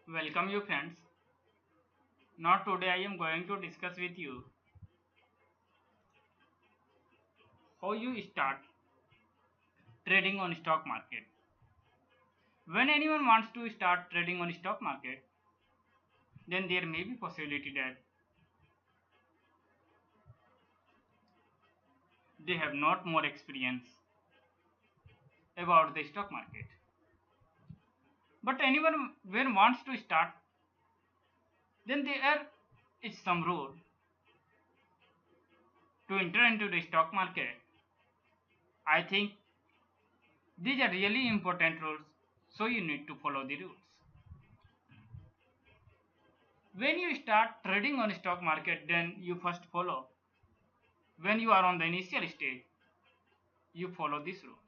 Welcome you friends. Now today I am going to discuss with you how you start trading on stock market. When anyone wants to start trading on stock market, then there may be possibility that they have not more experience about the stock market. But anyone when wants to start, then there is some rule to enter into the stock market. I think these are really important rules, so you need to follow the rules. When you start trading on stock market, then you first follow. When you are on the initial stage, you follow this rule.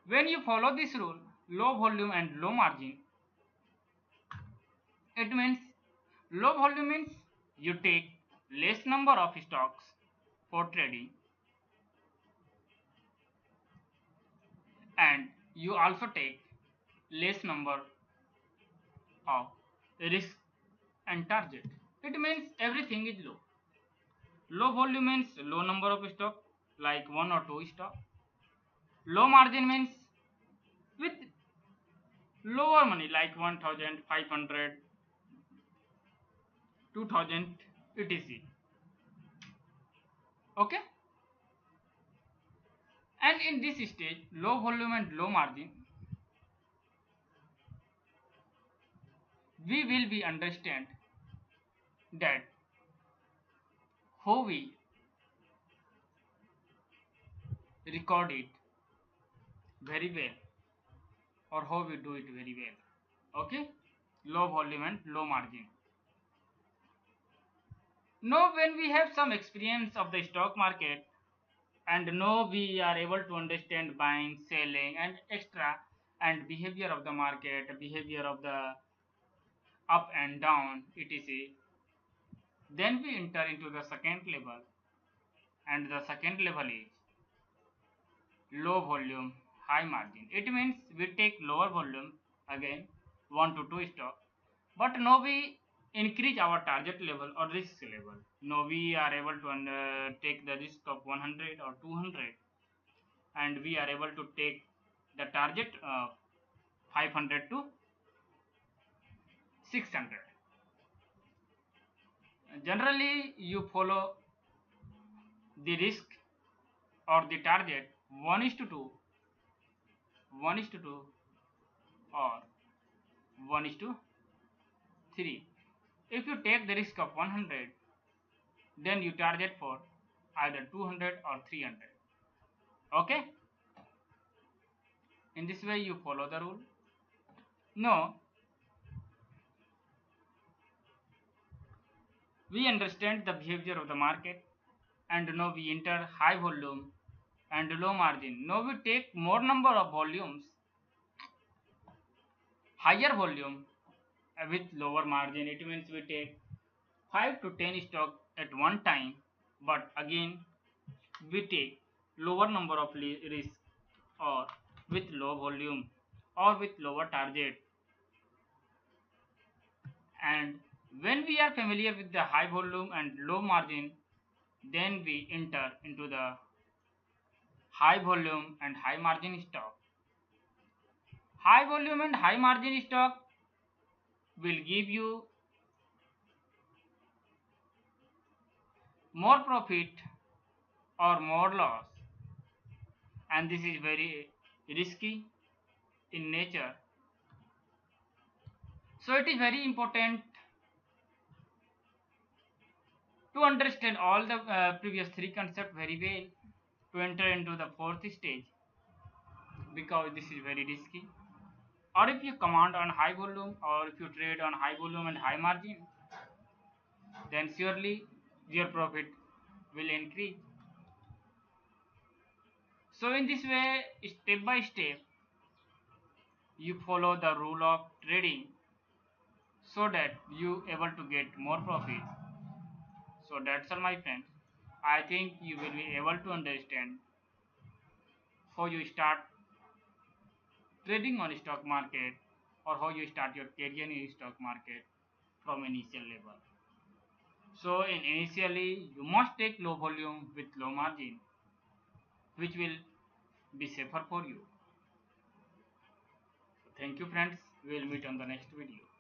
When you follow this rule, low volume and low margin, it means low volume means you take less number of stocks for trading, and you also take less number of risk and target. It means everything is low. Low volume means low number of stock, like one or two stock. Low margin means with lower money, like 1,500, 2,000, etc. Okay? And in this stage, low volume and low margin, we will be understand that how we record it very well, or how we do it very well. Okay? Low volume and low margin. Now when we have some experience of the stock market, and now we are able to understand buying, selling and extra, and behavior of the market, behavior of the up and down, etc. Then we enter into the second level, and the second level is low volume, high margin. It means we take lower volume, again 1 to 2 stock, but now we increase our target level or risk level. Now we are able to take the risk of 100 or 200, and we are able to take the target of 500 to 600. Generally, you follow the risk or the target 1 is to 2, 1 is to 2, or 1 is to 3. If you take the risk of 100, then you target for either 200 or 300. Okay? In this way, you follow the rule. Now, we understand the behavior of the market, and now we enter high volume and low margin. Now we take more number of volumes, higher volume with lower margin. It means we take 5 to 10 stock at one time, but again we take lower number of risk, or with low volume, or with lower target. And when we are familiar with the high volume and low margin, then we enter into the high volume and high margin stock. High volume and high margin stock will give you more profit or more loss, and this is very risky in nature. So it is very important to understand all the previous three concepts very well to enter into the fourth stage, because this is very risky. Or if you command on high volume, or if you trade on high volume and high margin, then surely your profit will increase. So in this way, step by step, you follow the rule of trading, so that you able to get more profit. So that's all my friends. I think you will be able to understand how you start trading on stock market or how you start your career in stock market from initial level. So in initially you must take low volume with low margin, which will be safer for you. Thank you friends. We will meet on the next video.